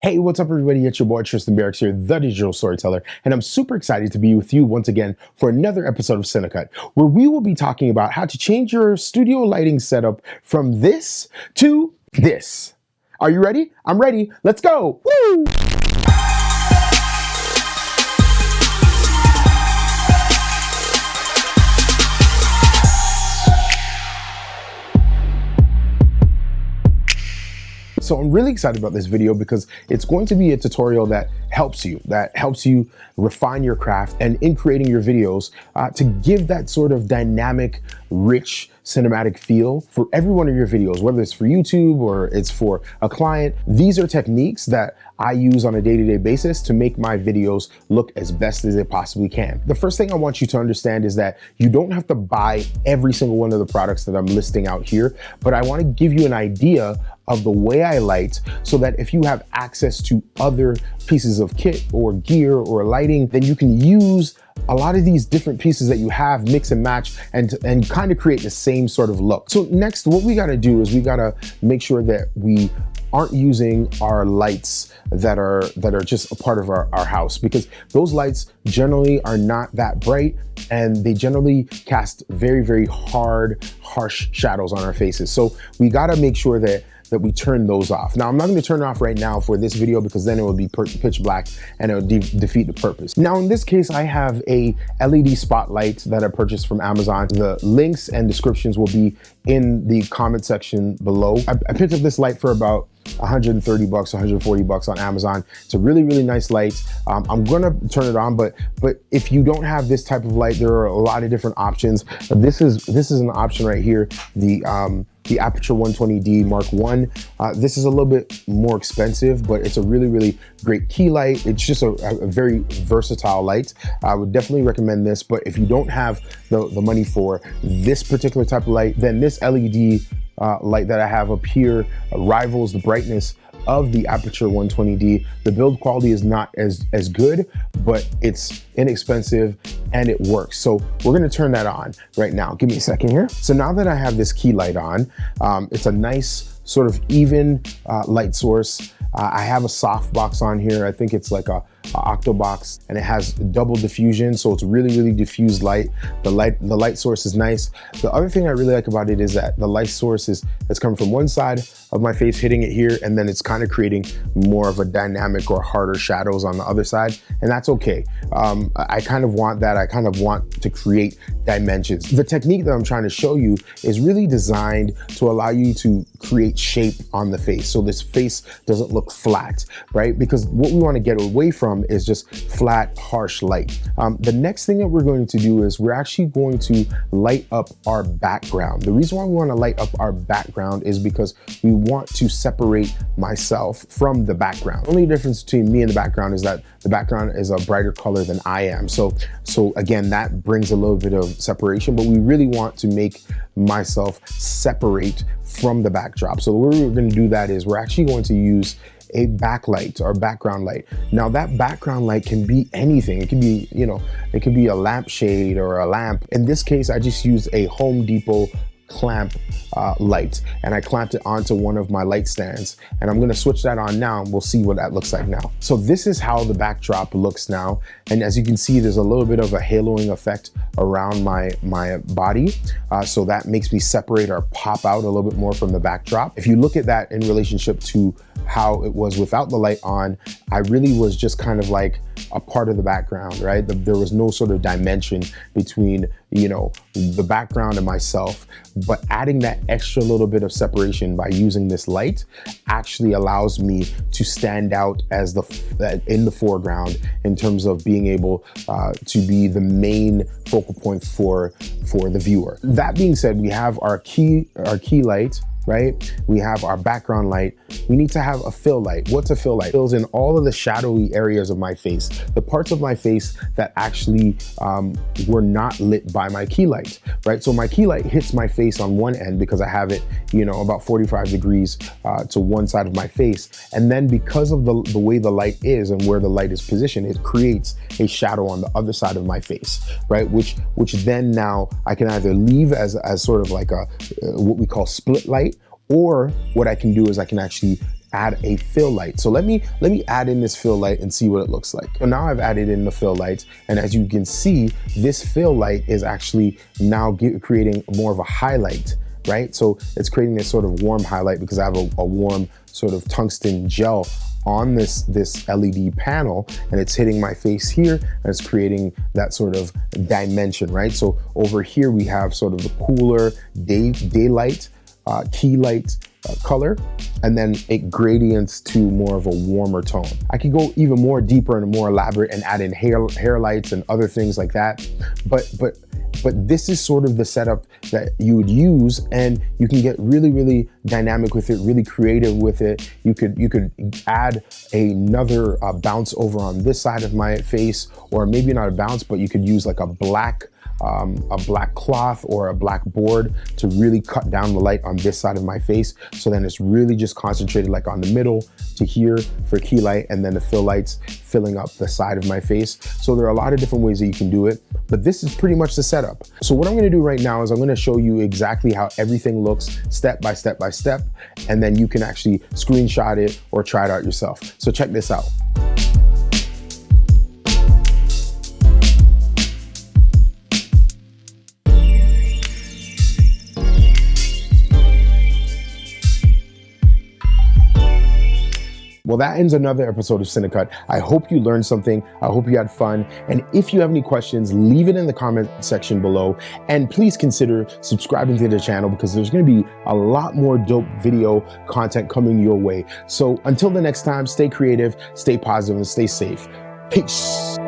Hey, what's up everybody? It's your boy Tristan Barrocks here, the digital storyteller, and I'm super excited to be with you once again for another episode of Cinecut, where we will be talking about how to change your studio lighting setup from this to this. Are you ready? I'm ready. Let's go. Woo! So I'm really excited about this video because it's going to be a tutorial that helps you refine your craft and in creating your videos to give that sort of dynamic, rich, cinematic feel for every one of your videos, whether it's for YouTube or it's for a client. These are techniques that I use on a day-to-day basis to make my videos look as best as they possibly can. The first thing I want you to understand is that you don't have to buy every single one of the products that I'm listing out here, but I want to give you an idea of the way I light so that if you have access to other pieces of kit or gear or lighting, then you can use a lot of these different pieces that you have, mix and match, and kind of create the same sort of look. So next, what we gotta do is we gotta make sure that we aren't using our lights that are just a part of our house, because those lights generally are not that bright and they generally cast very, very harsh shadows on our faces. So we gotta make sure that we turn those off. Now, I'm not gonna turn it off right now for this video because then it would be pitch black and it would defeat the purpose. Now, in this case, I have a LED spotlight that I purchased from Amazon. The links and descriptions will be in the comment section below. I picked up this light for about 130 bucks, 140 bucks on Amazon. It's a really, really nice light. I'm gonna turn it on, but if you don't have this type of light, there are a lot of different options. This is an option right here, the Aperture 120D Mark I. This is a little bit more expensive, but it's a really, really great key light. It's just a very versatile light. I would definitely recommend this, but if you don't have the money for this particular type of light, then this LED light that I have up here rivals the brightness of the Aperture 120D. The build quality is not as good, but it's inexpensive and it works. So we're gonna turn that on right now. Give me a second here. So now that I have this key light on, it's a nice sort of even light source. I have a softbox on here. I think it's like a octobox, and it has double diffusion, so it's really, really diffused light. The light source is nice. The other thing I really like about it is that the light source is coming from one side of my face, hitting it here, and then it's kind of creating more of a dynamic or harder shadows on the other side, and that's okay. I kind of want that. I kind of want to create dimensions. The technique that I'm trying to show you is really designed to allow you to create shape on the face, so this face doesn't look flat, right? Because what we want to get away from is just flat, harsh light. The next thing that we're going to do is we're actually going to light up our background. The reason why we want to light up our background is because we want to separate myself from the background. The only difference between me and the background is that the background is a brighter color than I am. So again, that brings a little bit of separation, but we really want to make myself separate from the backdrop. So the way we're going to do that is we're actually going to use a backlight or background light. Now that background light can be anything. It can be, it could be a lampshade or a lamp. In this case, I just used a Home Depot clamp light, and I clamped it onto one of my light stands, and I'm gonna switch that on now and we'll see what that looks like now. So this is how the backdrop looks now, and as you can see, there's a little bit of a haloing effect around my body, so that makes me separate or pop out a little bit more from the backdrop. If you look at that in relationship to how it was without the light on, I really was just kind of like a part of the background, right? There was no sort of dimension between, the background and myself, but adding that extra little bit of separation by using this light actually allows me to stand out as in the foreground in terms of being able to be the main focal point for the viewer. That being said, we have our key light, right? We have our background light. We need to have a fill light. What's a fill light? It fills in all of the shadowy areas of my face, the parts of my face that actually were not lit by my key light, right? So my key light hits my face on one end because I have it, about 45 degrees to one side of my face. And then because of the way the light is and where the light is positioned, it creates a shadow on the other side of my face, right? Which then now I can either leave as sort of like what we call split light, or what I can do is I can actually add a fill light. So let me add in this fill light and see what it looks like. So now I've added in the fill lights, and as you can see, this fill light is actually now creating more of a highlight, right? So it's creating this sort of warm highlight because I have a warm sort of tungsten gel on this LED panel, and it's hitting my face here, and it's creating that sort of dimension, right? So over here we have sort of the cooler daylight, key light color, and then it gradients to more of a warmer tone. I could go even more deeper and more elaborate and add in hair lights and other things like that, but this is sort of the setup that you would use, and you can get really dynamic with it, really creative with it. You could add another bounce over on this side of my face, or maybe not a bounce, but you could use like a black cloth or a black board to really cut down the light on this side of my face. So then it's really just concentrated like on the middle to here for key light, and then the fill lights filling up the side of my face. So there are a lot of different ways that you can do it, but this is pretty much the setup. So what I'm gonna do right now is I'm gonna show you exactly how everything looks step by step by step, and then you can actually screenshot it or try it out yourself. So check this out. Well, that ends another episode of Cinecut. I hope you learned something. I hope you had fun. And if you have any questions, leave it in the comment section below. And please consider subscribing to the channel, because there's going to be a lot more dope video content coming your way. So until the next time, stay creative, stay positive, and stay safe. Peace.